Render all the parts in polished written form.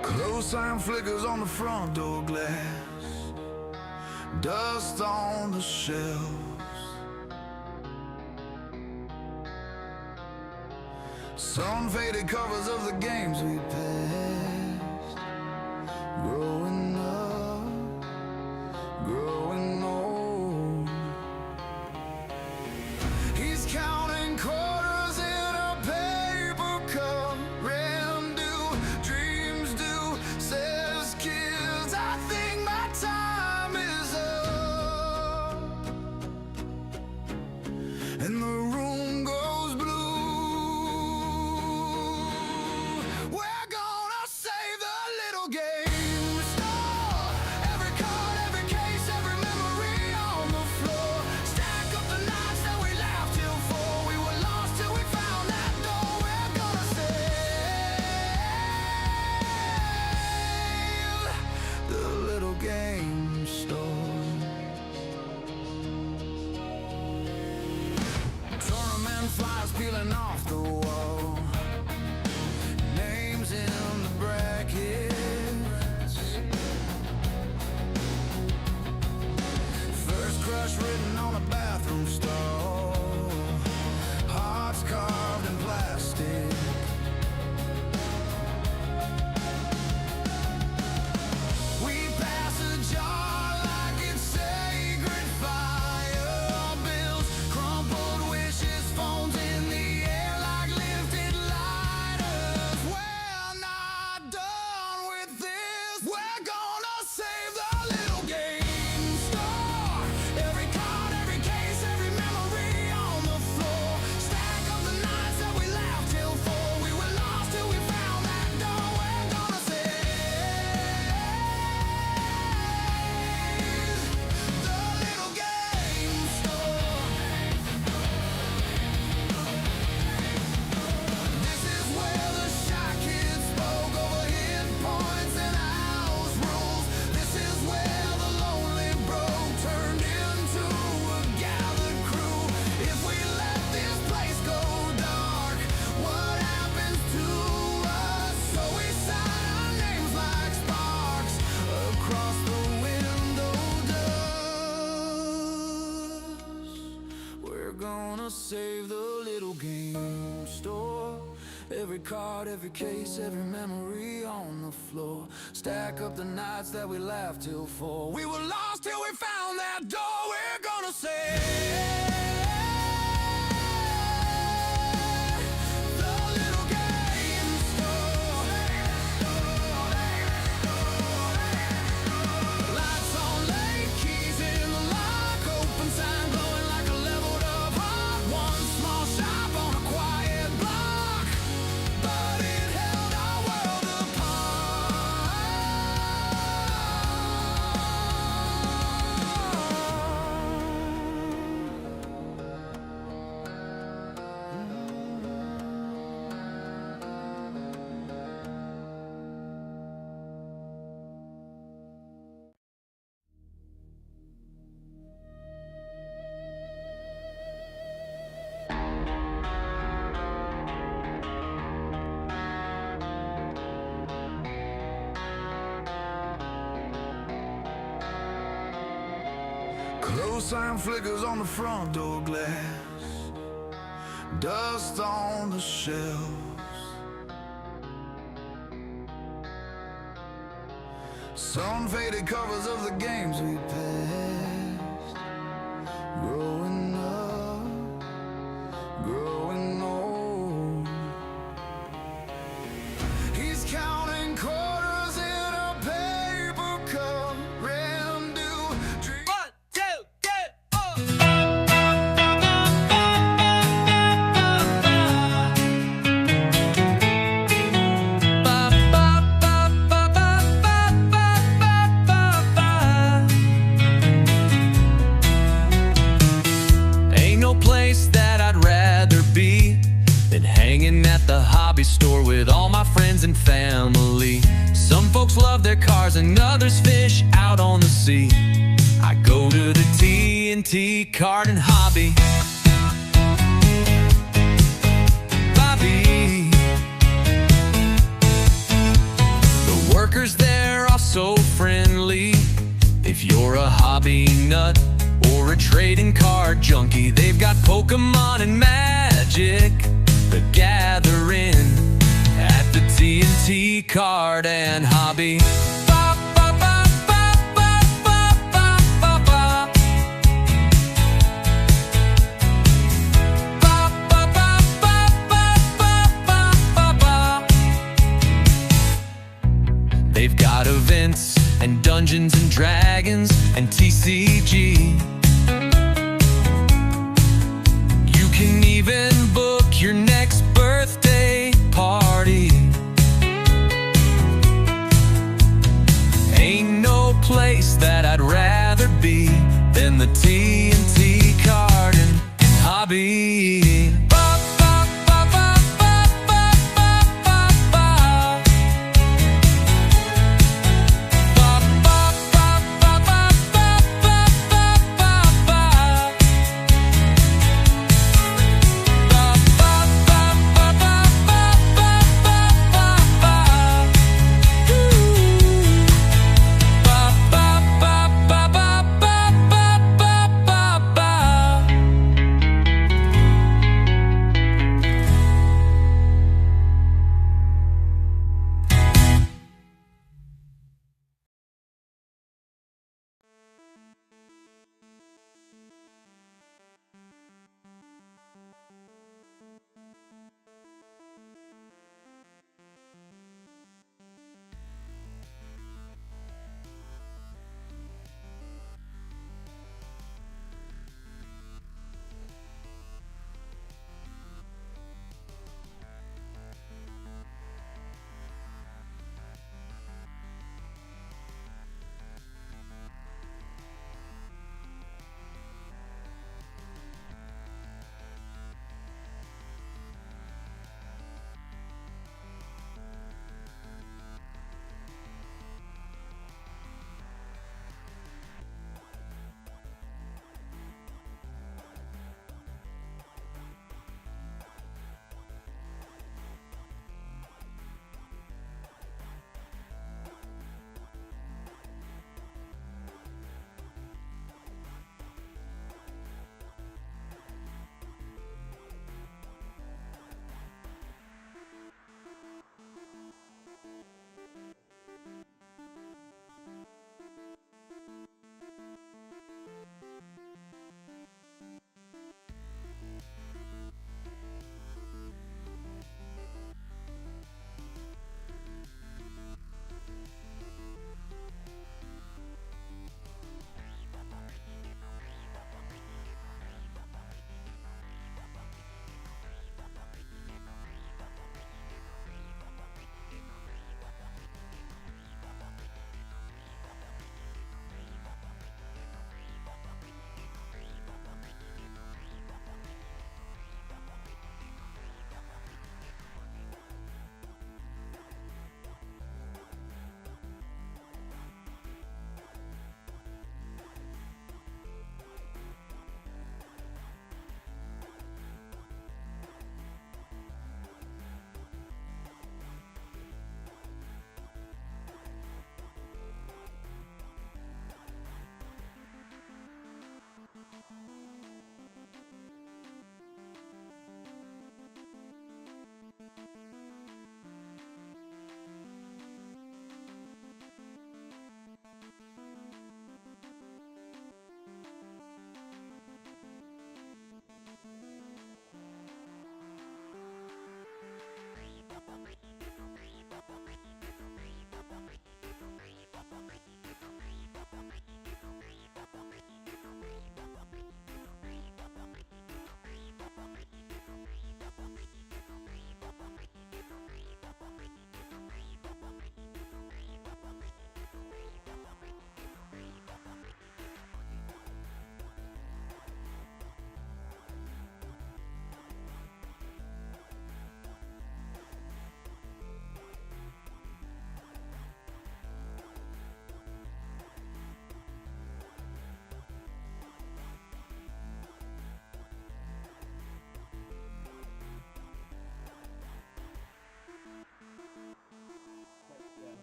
Close sign flickers on the front door glass, dust on the shelves. Sun faded covers of the games we passed. Growing up, growing old. He's counting quarters in a paper cup. Rent due, dreams due, says kids, I think my time is up. And the room goes blue. We're gonna save the little game store. Every card, every case, every memory on the floor. Stack up the nights that we laughed till 4. We were lost till we found that door. We're gonna save the little game store. Tournament flies peeling off the wall. Names in the brackets. First crush written on a bathroom stall. Hearts carved in plastic. We pass a jar like it's sacred fire. Bills, crumpled wishes, phones in the air like lifted lighters. We're not done with this. We're gonna save the little game store. Every card, every case, every memory on the floor. Stack up the nights that we laughed till 4. We were lost till we found that door. We're gonna save the little game store. This is where the shy kids spoke over hit points and house rules. This is where the lonely broke turned into a gathered crew. If we let this place go dark, what happens to us? So we sign our names like sparks across the window dust. We're gonna save the little game store. Every card, every case, every memory on the floor. Stack up the nights that we laughed till 4. We were lost till we found that door. We're gonna save the little game store. Lights on, late keys in the lock, open sign glowing like a leveled up heart. One small shop on a quiet block, but it held our world Close sign flickers on the front door glass, dust on the shelves. Sun faded covers of the games we passed. Growing up, growing old. He's counting quarters in a paper cup. Rent due, dreams. 1, 2, 3, 4. Ain't no place that I'd rather be than hanging at the hobby store with all my friends and family. Some folks love their cars and others fish out on the sea. I go to the T&T Card and Hobby. Bobby. The card junkie. They've got Pokemon and Magic, The Gathering at the TNT Card and Hobby. They've got events and Dungeons and Dragons and TCG. You can even book your next birthday party. Ain't no place that I'd rather be than the TNT Card and Hobby.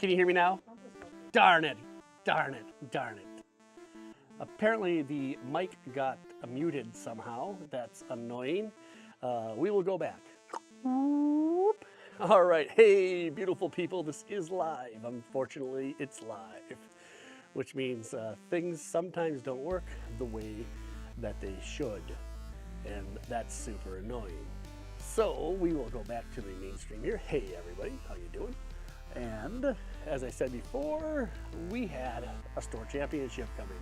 Can you hear me now? Darn it, darn it, darn it. Apparently the mic got muted somehow. That's annoying. We will go back. All right, hey, beautiful people, this is live. Unfortunately, it's live, which means things sometimes don't work the way that they should, and that's super annoying. So we will go back to the mainstream here. Hey, everybody, how you doing? And as I said before, we had a store championship coming.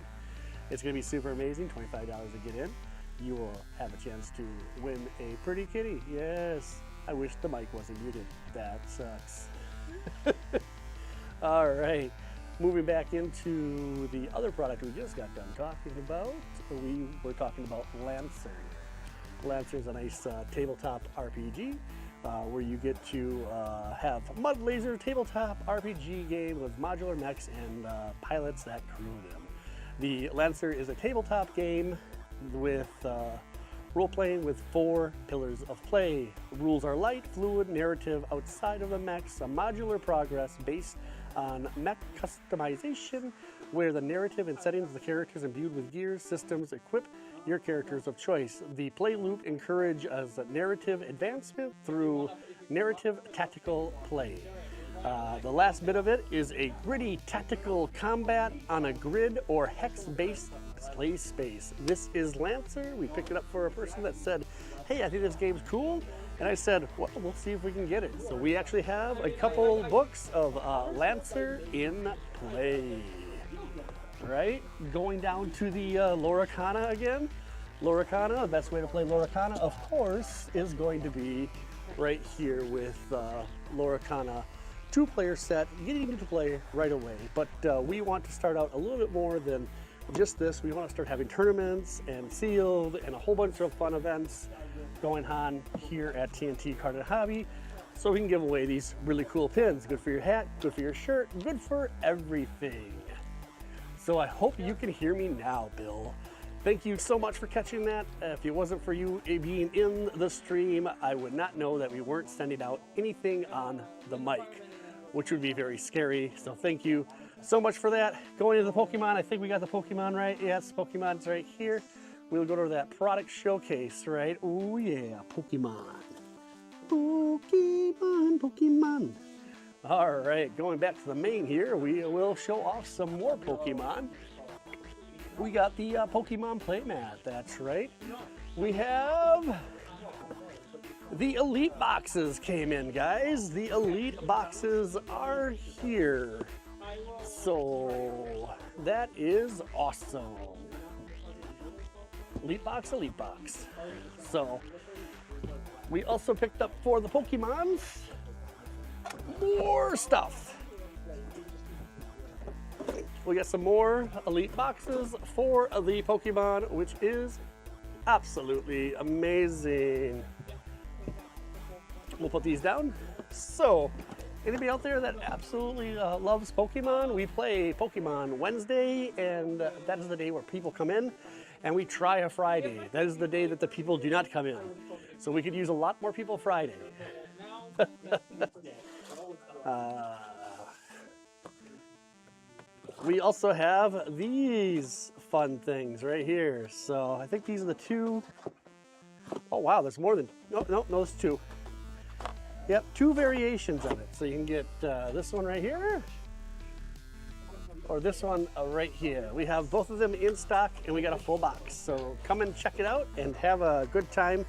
It's going to be super amazing, $25 to get in. You will have a chance to win a pretty kitty. Yes. I wish the mic wasn't muted. That sucks. All right, moving back into the other product we just got done talking about. We were talking about Lancer. Lancer is a nice tabletop RPG where you get to have Mud Laser tabletop RPG game with modular mechs and pilots that crew them. The Lancer is a tabletop game with role-playing with 4 pillars of play. Rules are light, fluid, narrative outside of the mechs, a modular progress based on mech customization, where the narrative and settings of the characters imbued with gears, systems, equip your characters of choice. The play loop encourages narrative advancement through narrative tactical play. The last bit of it is a gritty tactical combat on a grid or hex-based play space. This is Lancer. We picked it up for a person that said, hey, I think this game's cool. And I said, well, we'll see if we can get it. So we actually have a couple books of Lancer in play. Right? Going down to the Loracana again. Loracana, the best way to play Loracana, of course, is going to be right here with Loracana 2-player set, getting into play right away. But we want to start out a little bit more than just this. We want to start having tournaments and sealed and a whole bunch of fun events going on here at TNT Card and Hobby, so we can give away these really cool pins. Good for your hat, good for your shirt, good for everything. So I hope you can hear me now, Bill. Thank you so much for catching that. If it wasn't for you being in the stream, I would not know that we weren't sending out anything on the mic, which would be very scary. So thank you so much for that. Going into the Pokemon, I think we got the Pokemon right. Yes, Pokemon's right here. We'll go to that product showcase, right? Oh yeah, Pokemon. Pokemon, Pokemon. All right, going back to the main here, we will show off some more Pokemon. We got the Pokemon playmat, that's right. We have the Elite boxes came in, guys. The Elite boxes are here. So that is awesome. Elite box, Elite box. So we also picked up for the Pokemons more stuff. We got some more Elite boxes for the Pokemon, which is absolutely amazing. We'll put these down. So, anybody out there that absolutely loves Pokemon, we play Pokemon Wednesday, and that is the day where people come in, and we try a Friday. That is the day that the people do not come in. So we could use a lot more people Friday. We also have these fun things right here. So I think these are the 2. Oh wow, there's more than, no, there's 2. Yep, 2 variations of it. So you can get this one right here, or this one right here. We have both of them in stock, and we got a full box. So come and check it out and have a good time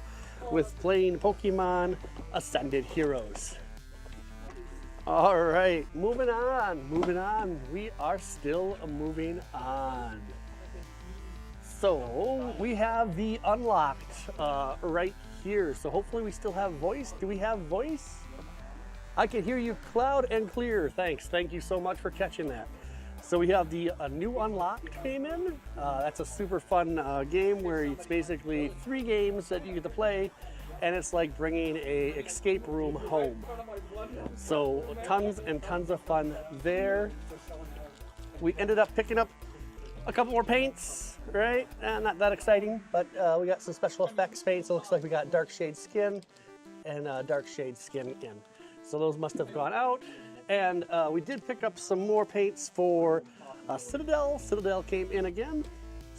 with playing Pokemon Ascended Heroes. All right, moving on. We are still moving on. So we have the unlocked right here. So hopefully we still have voice. Do we have voice? I can hear you loud and clear. Thanks. Thank you so much for catching that. So we have the new unlocked came in. That's a super fun game where it's basically 3 games that you get to play, and it's like bringing a escape room home. So tons and tons of fun there. We ended up picking up a couple more paints, right? Not that exciting, but we got some special effects paints. It looks like we got dark shade skin and dark shade skin in. So those must have gone out. And we did pick up some more paints for Citadel. Citadel came in again.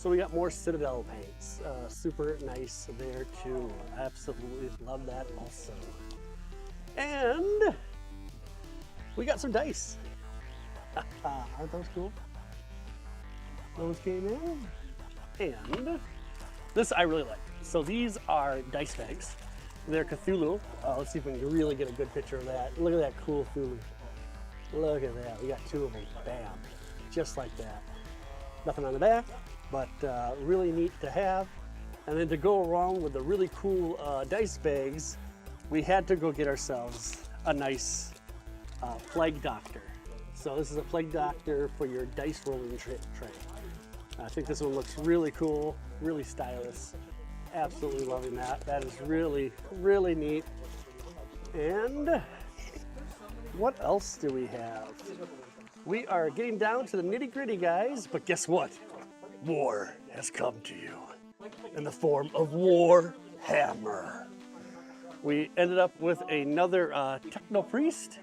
So we got more Citadel paints. Super nice there too. Absolutely love that also. And we got some dice. Aren't those cool? Those came in. And this I really like. So these are dice bags. They're Cthulhu. Let's see if we can really get a good picture of that. Look at that cool Cthulhu. Look at that. We got two of them. Bam. Just like that. Nothing on the back, but really neat to have. And then to go along with the really cool dice bags, we had to go get ourselves a nice Plague Doctor. So this is a Plague Doctor for your dice rolling tray. I think this one looks really cool, really stylish. Absolutely loving that. That is really, really neat. And what else do we have? We are getting down to the nitty-gritty, guys, but guess what? War has come to you in the form of War Hammer. We ended up with another Techno Priest.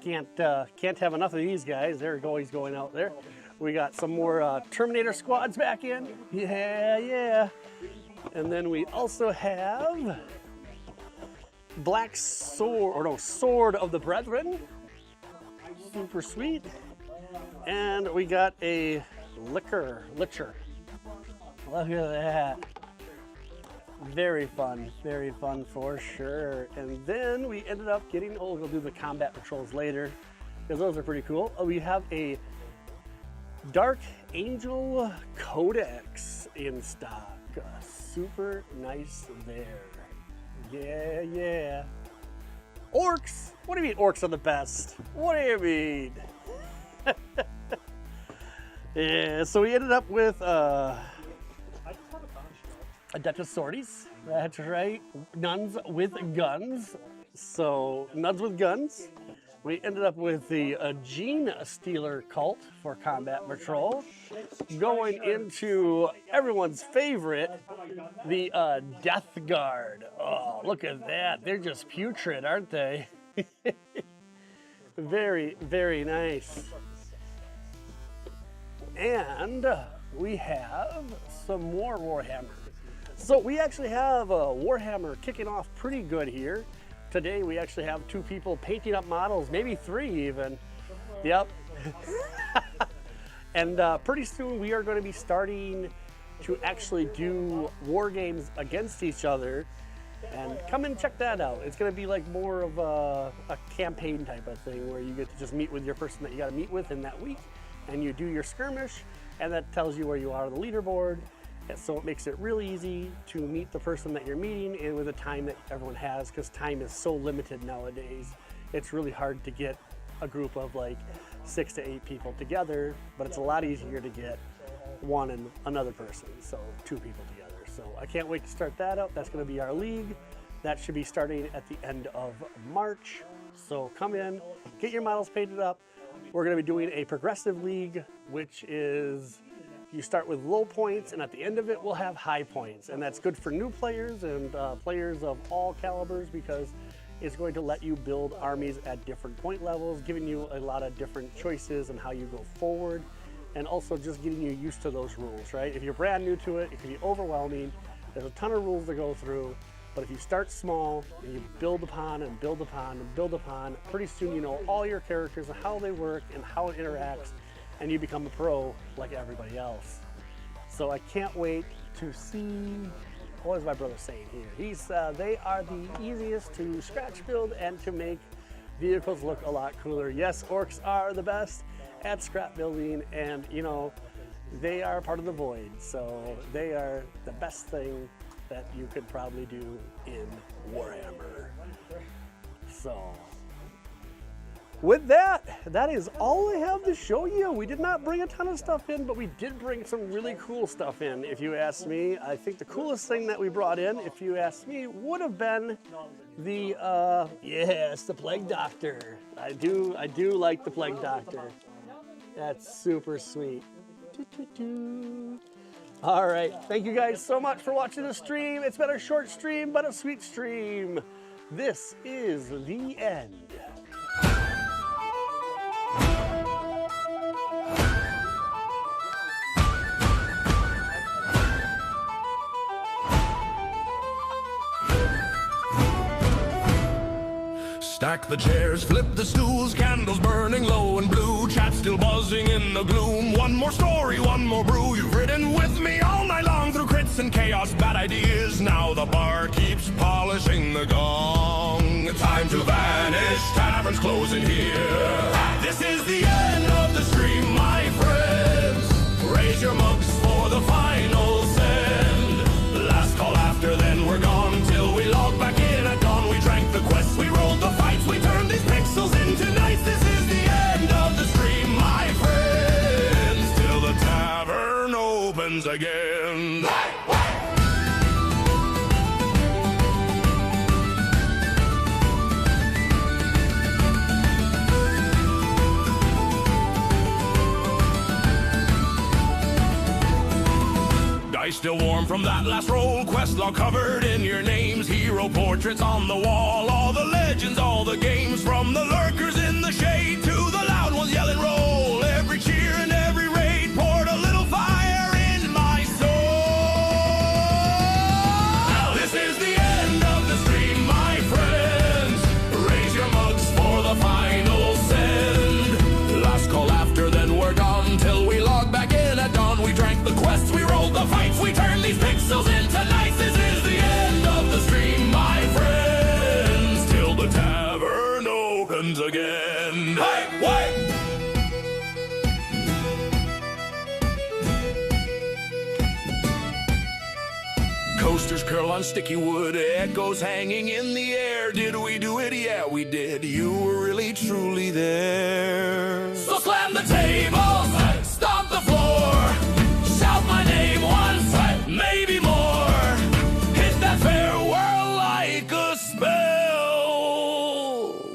Can't have enough of these guys. They're always going out there. We got some more Terminator squads back in. Yeah. And then we also have Black Sword, Sword of the Brethren. Super sweet. And we got a Licher. Look at that. Very fun for sure. And then we ended up getting, we'll do the combat patrols later, because those are pretty cool. We have a Dark Angel Codex in stock. Super nice there. Yeah. Orcs? What do you mean orcs are the best? What do you mean? Yeah, so we ended up with Adeptus Sorties. That's right. Nuns with guns. So, nuns with guns. We ended up with the Gene Stealer cult for combat patrol. Going into everyone's favorite, the Death Guard. Oh, look at that. They're just putrid, aren't they? Very, very nice. And we have some more Warhammer. So we actually have Warhammer kicking off pretty good here. Today we actually have 2 people painting up models, maybe 3 even. Yep. And pretty soon we are going to be starting to actually do war games against each other. And come and check that out. It's going to be like more of a campaign type of thing where you get to just meet with your person that you got to meet with in that week. And you do your skirmish, and that tells you where you are on the leaderboard. And so it makes it really easy to meet the person that you're meeting and with the time that everyone has, because time is so limited nowadays. It's really hard to get a group of like 6 to 8 people together, but it's a lot easier to get one and another person, so 2 people together. So I can't wait to start that up. That's going to be our league. That should be starting at the end of March. So come in, get your models painted up. We're going to be doing a progressive league, which is you start with low points, and at the end of it, we'll have high points. And that's good for new players and players of all calibers, because it's going to let you build armies at different point levels, giving you a lot of different choices and how you go forward, and also just getting you used to those rules, right? If you're brand new to it, it can be overwhelming. There's a ton of rules to go through, but if you start small and you build upon and build upon and build upon, pretty soon you know all your characters and how they work and how it interacts, and you become a pro like everybody else. So I can't wait to see, what is my brother saying here? They are the easiest to scratch build and to make vehicles look a lot cooler. Yes, orcs are the best at scrap building, and you know, they are part of the void. So they are the best thing that you could probably do in Warhammer. So with that, that is all I have to show you. We did not bring a ton of stuff in, but we did bring some really cool stuff in, if you ask me. I think the coolest thing that we brought in, if you ask me, would have been the, yes, the Plague Doctor. I do like the Plague Doctor. That's super sweet. All right, thank you guys so much for watching the stream. It's been a short stream, but a sweet stream. This is the end. Stack the chairs, flip the stools, candles burning low and blue, chat still buzzing in the gloom. One more story, one more brew. You've ridden with me all night long through crits and chaos, bad ideas. Now the bar keeps polishing the gong. Time to vanish, taverns closing here. This is the end of the stream, my friends. Raise your mugs for the final send. Last call after, then we're gone till we log back in at dawn. We drank the quest, we rolled the fights, we turned these pixels into nights. This is the end of the stream, my friends, till the tavern opens again. Still warm from that last roll, quest log covered in your names, hero portraits on the wall, all the legends, all the games, from the lurkers in the shade to the loud ones yelling roll. Every cheer and every raid poured a little fire in my soul. Now this is the end of the stream, my friends. Raise your mugs for the final send. Last call after, then we're gone till we log back in at dawn. We drank the quest, we rolled the fights, we turned these pixels into nights. This is the end of the stream, my friends, till the tavern opens again. Hey, wait! Coasters curl on sticky wood, echoes hanging in the air. Did we do it? Yeah, we did. You were really, truly there. So slam the tables, stomp the floor, shout my name once, maybe more. Hit that farewell like a spell.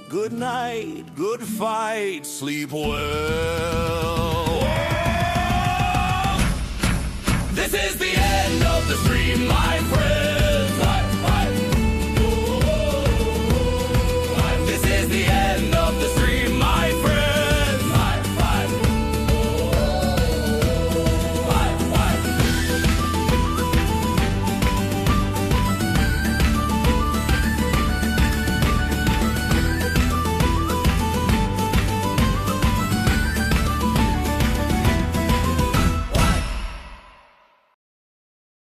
Good night, good fight, sleep well. This is the end of the stream, my friend.